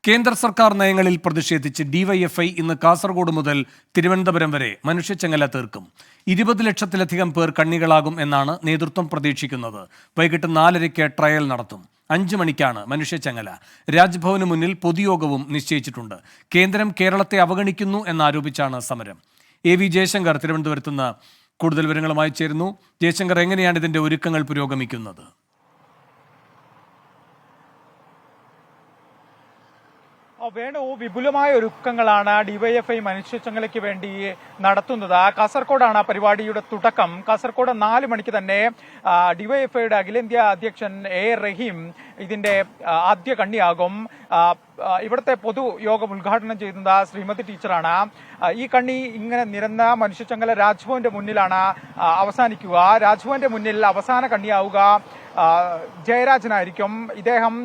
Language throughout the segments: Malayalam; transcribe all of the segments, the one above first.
കേന്ദ്ര സർക്കാർ നയങ്ങളിൽ പ്രതിഷേധിച്ച് ഡിവൈഎഫ്ഐ ഇന്ന് കാസർഗോഡ് മുതൽ തിരുവനന്തപുരം വരെ മനുഷ്യച്ചങ്ങല തീർക്കും. 20 ലക്ഷത്തിലധികം പേർ കണ്ണികളാകും എന്നാണ് നേതൃത്വം പ്രതീക്ഷിക്കുന്നത്. വൈകിട്ട് 4:30 ട്രയൽ നടത്തും. 5 മണിക്കാണ് മനുഷ്യച്ചങ്ങല. രാജ്ഭവന് മുന്നിൽ പൊതുയോഗവും നിശ്ചയിച്ചിട്ടുണ്ട്. കേന്ദ്രം കേരളത്തെ അവഗണിക്കുന്നു എന്നാരോപിച്ചാണ് സമരം. AV ജയശങ്കർ തിരുവനന്തപുരത്തുനിന്ന് കൂടുതൽ വിവരങ്ങളുമായി ചേരുന്നു. ജയശങ്കർ, എങ്ങനെയാണ് ഇതിന്റെ ഒരുക്കങ്ങൾ പുരോഗമിക്കുന്നത്? വേണു, വിപുലമായ ഒരുക്കങ്ങളാണ് ഡിവൈഎഫ്ഐ മനുഷ്യച്ചങ്ങലയ്ക്ക് വേണ്ടി നടത്തുന്നത്. കാസർഗോഡാണ് പരിപാടിയുടെ തുടക്കം. കാസർഗോഡ് 4 മണിക്ക് തന്നെ ഡിവൈഎഫ്ഐയുടെ അഖിലേന്ത്യാ അധ്യക്ഷൻ A. റഹീം ഇതിന്റെ ആദ്യ കണ്ണിയാകും. ഇവിടുത്തെ പൊതുയോഗം ഉദ്ഘാടനം ചെയ്യുന്നത് ശ്രീമതി ടീച്ചറാണ്. ഈ കണ്ണി ഇങ്ങനെ നിരന്ന മനുഷ്യച്ചങ്ങല രാജ്ഭവന്റെ മുന്നിലാണ് അവസാനിക്കുക. രാജ്ഭവന്റെ മുന്നിൽ അവസാന കണ്ണിയാവുക ജയരാജനായിരിക്കും. ഇദ്ദേഹം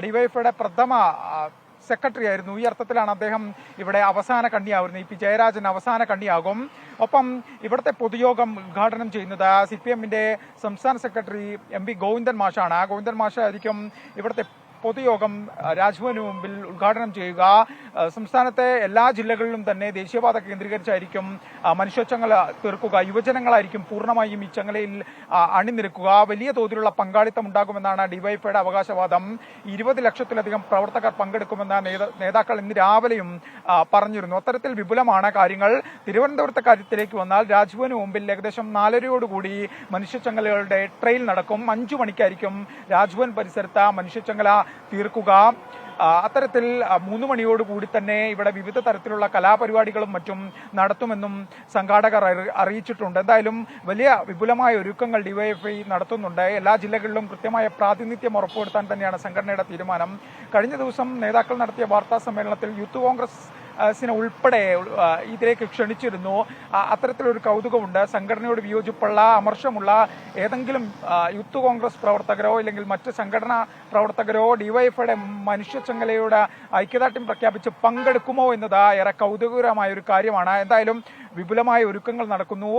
ഡിവൈഎഫ്ഐയുടെ പ്രഥമ സെക്രട്ടറി ആയിരുന്നു. ഈ അർത്ഥത്തിലാണ് അദ്ദേഹം ഇവിടെ അവസാന കണ്ണിയാവുന്നത്. പി ജയരാജൻ അവസാന കണ്ണിയാകും. ഒപ്പം ഇവിടുത്തെ പൊതുയോഗം ഉദ്ഘാടനം ചെയ്യുന്നത് CPM-ന്റെ സംസ്ഥാന സെക്രട്ടറി MP ഗോവിന്ദൻ മാഷാണ്. ഗോവിന്ദൻ മാഷായിരിക്കും ഇവിടുത്തെ പൊതുയോഗം രാജ്ഭവന് മുമ്പിൽ ഉദ്ഘാടനം ചെയ്യുക. സംസ്ഥാനത്തെ എല്ലാ ജില്ലകളിലും തന്നെ ദേശീയപാത കേന്ദ്രീകരിച്ചായിരിക്കും മനുഷ്യച്ചങ്ങല തീർക്കുക. യുവജനങ്ങളായിരിക്കും പൂർണ്ണമായും ഈ ചങ്ങലയിൽ അണിനിരക്കുക. വലിയ തോതിലുള്ള പങ്കാളിത്തം ഉണ്ടാകുമെന്നാണ് ഡിവൈഎഫ്ഐയുടെ അവകാശവാദം. 20 ലക്ഷത്തിലധികം പ്രവർത്തകർ പങ്കെടുക്കുമെന്ന നേതാക്കൾ ഇന്ന് രാവിലെയും പറഞ്ഞിരുന്നു. അത്തരത്തിൽ വിപുലമാണ് കാര്യങ്ങൾ. തിരുവനന്തപുരത്തെ കാര്യത്തിലേക്ക് വന്നാൽ രാജ്ഭവന് മുമ്പിൽ ഏകദേശം 4:30 മനുഷ്യച്ചങ്ങലകളുടെ ട്രെയിൽ നടക്കും. 5 മണിക്കായിരിക്കും രാജ്ഭവൻ പരിസരത്ത് മനുഷ്യച്ചങ്ങല തീർക്കുക. അത്തരത്തിൽ 3 മണിയോടുകൂടി തന്നെ ഇവിടെ വിവിധ തരത്തിലുള്ള കലാപരിപാടികളും മറ്റും നടത്തുമെന്നും സംഘാടകർ അറിയിച്ചിട്ടുണ്ട്. എന്തായാലും വലിയ വിപുലമായ ഒരുക്കങ്ങൾ ഡിവൈഎഫ്ഐ നടത്തുന്നുണ്ട്. എല്ലാ ജില്ലകളിലും കൃത്യമായ പ്രാതിനിധ്യം ഉറപ്പുവരുത്താൻ തന്നെയാണ് സംഘടനയുടെ തീരുമാനം. കഴിഞ്ഞ ദിവസം നേതാക്കൾ നടത്തിയ വാർത്താ സമ്മേളനത്തിൽ യൂത്ത് കോൺഗ്രസ് ഉൾപ്പെടെ ഇതിലേക്ക് ക്ഷണിച്ചിരുന്നു. അത്തരത്തിലൊരു കൗതുകമുണ്ട്. സംഘടനയോട് വിയോജിപ്പുള്ള അമർഷമുള്ള ഏതെങ്കിലും യൂത്ത് കോൺഗ്രസ് പ്രവർത്തകരോ അല്ലെങ്കിൽ മറ്റ് സംഘടനാ പ്രവർത്തകരോ ഡിവൈഎഫ്ഐയുടെ മനുഷ്യച്ചങ്ങലയുടെ ഐക്യദാർഢ്യം പ്രഖ്യാപിച്ച് പങ്കെടുക്കുമോ എന്നത് ഏറെ കൗതുകകരമായ ഒരു കാര്യമാണ്. എന്തായാലും വിപുലമായ ഒരുക്കങ്ങൾ നടക്കുന്നു.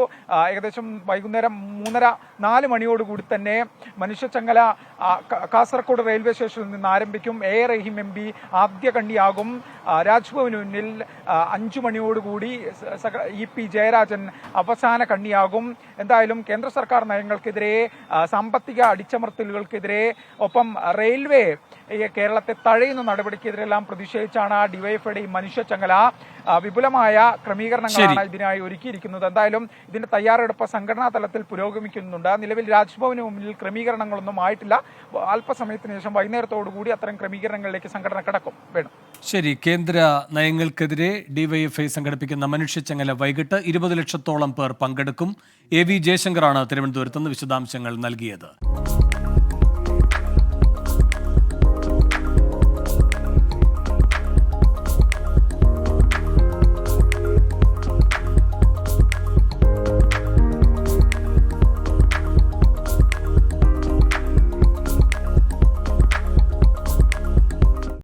ഏകദേശം വൈകുന്നേരം 3:30-4 മണിയോടുകൂടി തന്നെ മനുഷ്യച്ചങ്ങല കാസർഗോഡ് റെയിൽവേ സ്റ്റേഷനിൽ നിന്ന് ആരംഭിക്കും. A. റഹീം MP ആദ്യ കണ്ണിയാകും. രാജ്ഭവന് മുന്നിൽ 5 മണിയോടുകൂടി EP ജയരാജൻ അവസാന കണ്ണിയാകും. എന്തായാലും കേന്ദ്ര സർക്കാർ നയങ്ങൾക്കെതിരെ, സാമ്പത്തിക അടിച്ചമർത്തലുകൾക്കെതിരെ, ഒപ്പം റെയിൽവേ കേരളത്തെ തഴയുന്ന നടപടിക്കെതിരെല്ലാം പ്രതിഷേധിച്ചാണ് ഡിവൈഎഫ്ഐയുടെ മനുഷ്യച്ചങ്ങല. വിപുലമായ ക്രമീകരണങ്ങളാണ് ഇതിനായി ഒരുക്കിയിരിക്കുന്നത്. എന്തായാലും ഇതിന്റെ തയ്യാറെടുപ്പ് സംഘടനാ തലത്തിൽ പുരോഗമിക്കുന്നുണ്ട്. നിലവിൽ രാജ്ഭവന് മുന്നിൽ ക്രമീകരണങ്ങളൊന്നും ആയിട്ടില്ല. അല്പസമയത്തിന് ശേഷം വൈകുന്നേരത്തോടുകൂടി അത്തരം ക്രമീകരണങ്ങളിലേക്ക് സംഘടന കടക്കും. വേണം. ശരി, കേന്ദ്ര നയങ്ങൾക്കെതിരെ ഡിവൈഎഫ്ഐ സംഘടിപ്പിക്കുന്ന മനുഷ്യച്ചങ്ങല വൈകിട്ട് 20 ലക്ഷത്തോളം പേർ പങ്കെടുക്കും. AV ജയശങ്കറാണ് തിരുവനന്തപുരത്ത് നിന്ന് വിശദാംശങ്ങൾ നൽകിയത്.